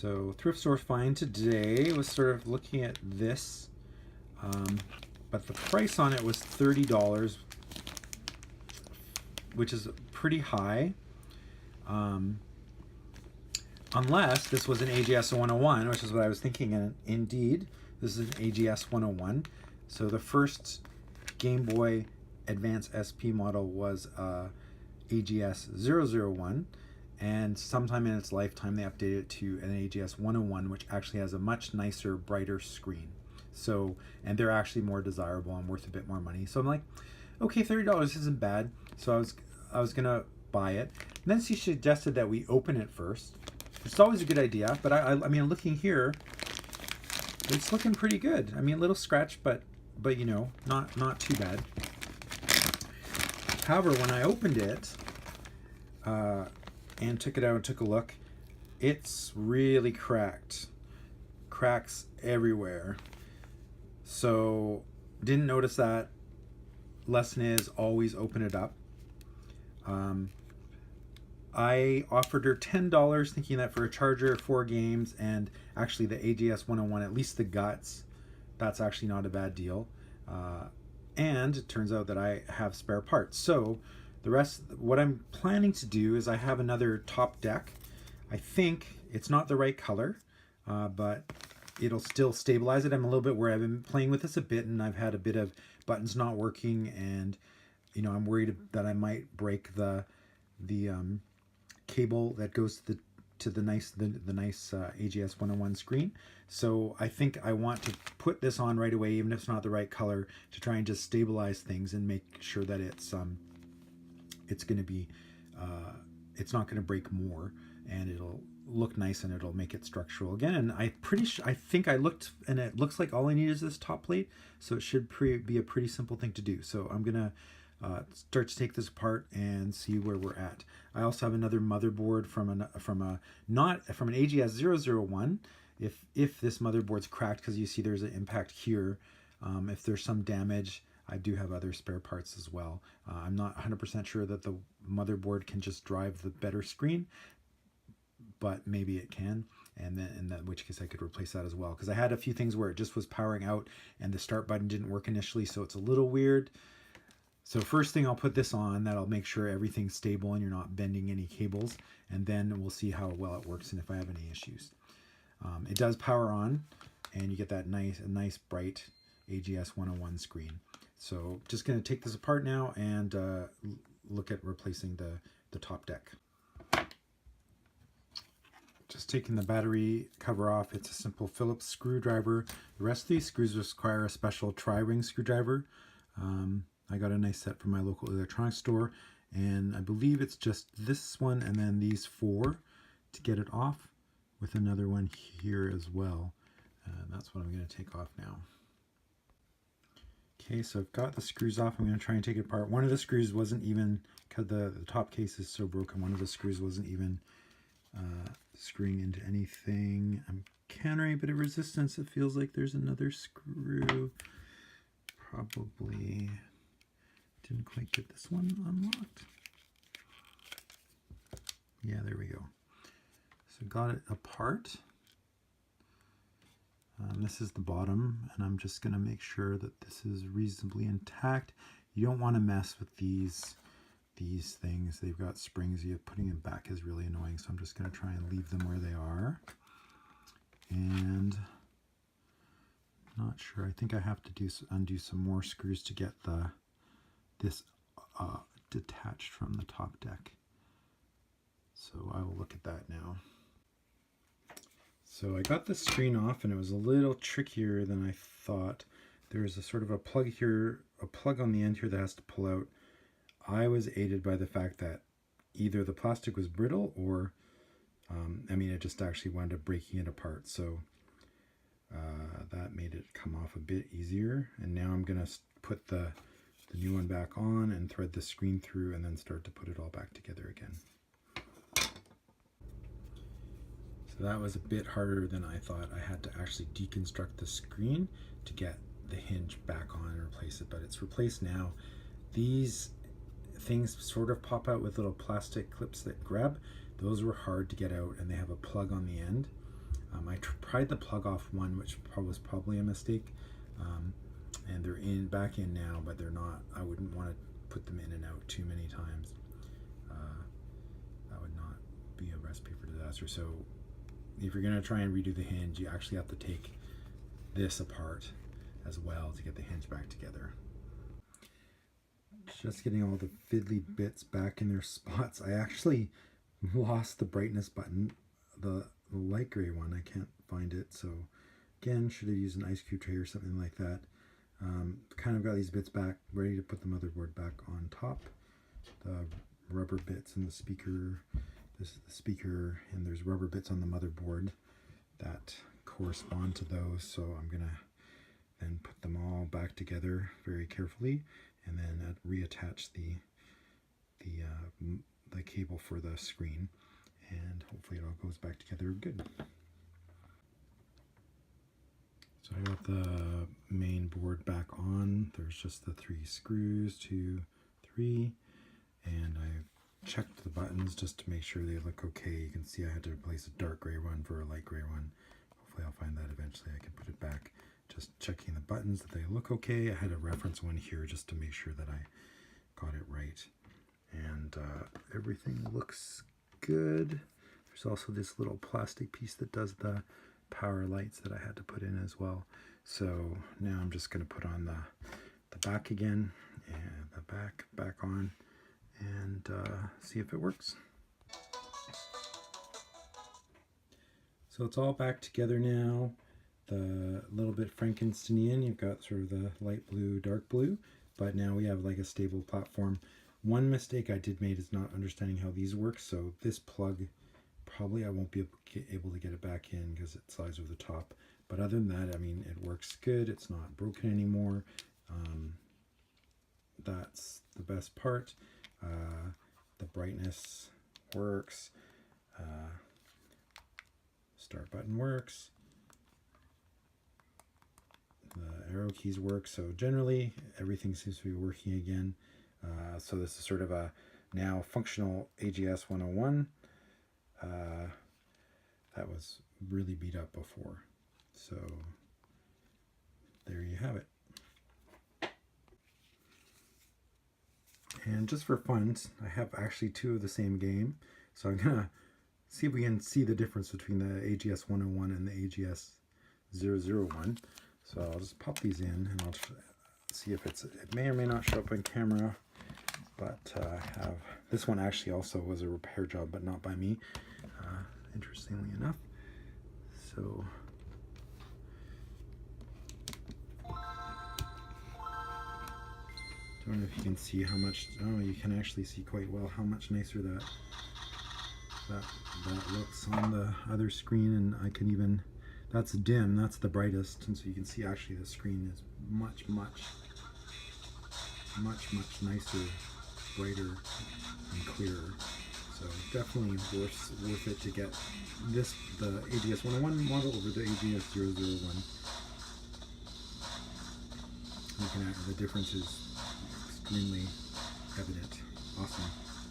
So thrift store find today was sort of looking at this, but the price on it was $30, which is pretty high. Unless this was an AGS-101, which is what I was thinking, and indeed, this is an AGS-101. So the first Game Boy Advance SP model was AGS-001, and sometime in its lifetime they updated it to an AGS-101, which actually has a much nicer, brighter screen. So, and they're actually more desirable and worth a bit more money. So I'm like, okay, $30 isn't bad. So I was gonna buy it. And then she suggested that we open it first. It's always a good idea, but I mean, looking here, it's looking pretty good. I mean, a little scratch, but you know, not too bad. However, when I opened it and took it out and took a look, it's really cracked. Cracks everywhere. So didn't notice that. Lesson is always open it up. I offered her $10 thinking that for a charger, 4 games, and actually the AGS-101, at least the guts, that's actually not a bad deal. And it turns out that I have spare parts. So the rest, what I'm planning to do is I have another top deck. I think it's not the right color, but it'll still stabilize it. I'm a little bit worried. I've been playing with this a bit, and I've had a bit of buttons not working, and you know, I'm worried that I might break the cable that goes to the nice AGS-101 screen. So I think I want to put this on right away, even if it's not the right color, to try and just stabilize things and make sure that it's going to be it's not going to break more, and it'll look nice and it'll make it structural again. And I think I looked, and it looks like all I need is this top plate, so it should be a pretty simple thing to do. So I'm gonna start to take this apart and see where we're at. I also have another motherboard from an AGS-001. If this motherboard's cracked, because you see there's an impact here, if there's some damage, I do have other spare parts as well. I'm not 100% sure that the motherboard can just drive the better screen, but maybe it can, and then in which case I could replace that as well, because I had a few things where it just was powering out and the start button didn't work initially, so it's a little weird. So first thing, I'll put this on, that'll make sure everything's stable and you're not bending any cables, and then we'll see how well it works and if I have any issues. It does power on, and you get that nice bright AGS-101 screen. So just going to take this apart now and look at replacing the top deck. Just taking the battery cover off. It's a simple Phillips screwdriver. The rest of these screws require a special tri-ring screwdriver. I got a nice set from my local electronics store, and I believe it's just this one and then these 4 to get it off, with another one here as well. That's what I'm going to take off now. Okay, so I've got the screws off. I'm going to try and take it apart. One of the screws wasn't even, because the top case is so broken, one of the screws wasn't even screwing into anything. I'm countering a bit of resistance. It feels like there's another screw. Probably didn't quite get this one unlocked. Yeah, there we go. So got it apart. This is the bottom, and I'm just going to make sure that this is reasonably intact. You don't want to mess with these things. They've got springs. Putting them back is really annoying, so I'm just going to try and leave them where they are. And not sure. I think I have to undo some more screws to get this detached from the top deck. So I will look at that now. So I got the screen off, and it was a little trickier than I thought. There's a sort of a plug here, a plug on the end here that has to pull out. I was aided by the fact that either the plastic was brittle or, I mean, it just actually wound up breaking it apart. So that made it come off a bit easier. And now I'm going to put the new one back on and thread the screen through and then start to put it all back together again. So that was a bit harder than I thought. I had to actually deconstruct the screen to get the hinge back on and replace it, but it's replaced now. These things sort of pop out with little plastic clips that grab. Those were hard to get out, and they have a plug on the end. I tried the plug off one, which was probably a mistake, and they're back in now, but they're not. I wouldn't want to put them in and out too many times. That would not be a recipe for disaster. So if you're going to try and redo the hinge, you actually have to take this apart as well to get the hinge back together. Just getting all the fiddly bits back in their spots. I actually lost the brightness button, the light gray one. I can't find it, so again, should have used an ice cube tray or something like that. Kind of got these bits back, ready to put the motherboard back on top. The rubber bits in the speaker, this is the speaker, and there's rubber bits on the motherboard that correspond to those, so I'm gonna then put them all back together very carefully, and then reattach the cable for the screen, and hopefully it all goes back together good. So I got the main board back on. There's just the 3 screws, 2, 3, and I checked the buttons just to make sure they look okay. You can see I had to replace a dark gray one for a light gray one. Hopefully I'll find that eventually. I can put it back. Just checking the buttons that they look okay. I had a reference one here just to make sure that I got it right. And everything looks good. There's also this little plastic piece that does the power lights that I had to put in as well. So now I'm just going to put on the back again, and the back on, and see if it works. So it's all back together now. The little bit Frankensteinian, you've got sort of the light blue, dark blue, but now we have like a stable platform. One mistake I did make is not understanding how these work, so this plug, probably I won't be able to get it back in because it slides over the top. But other than that, I mean, it works good. It's not broken anymore. That's the best part. The brightness works. Start button works. The arrow keys work. So generally, everything seems to be working again. So this is sort of a now functional AGS-101. That was really beat up before. So there you have it. And just for fun, I have actually 2 of the same game. So I'm gonna see if we can see the difference between the AGS-101 and the AGS-001. So I'll just pop these in and I'll see if it may or may not show up on camera. But I have this one actually also was a repair job, but not by me, interestingly enough. So don't know if you can see how much. Oh, you can actually see quite well how much nicer that looks on the other screen, and I can even. That's dim. That's the brightest, and so you can see actually the screen is much nicer, brighter and clearer. So definitely worth it to get the AGS-101 model over the AGS-001. The difference is extremely evident. Awesome.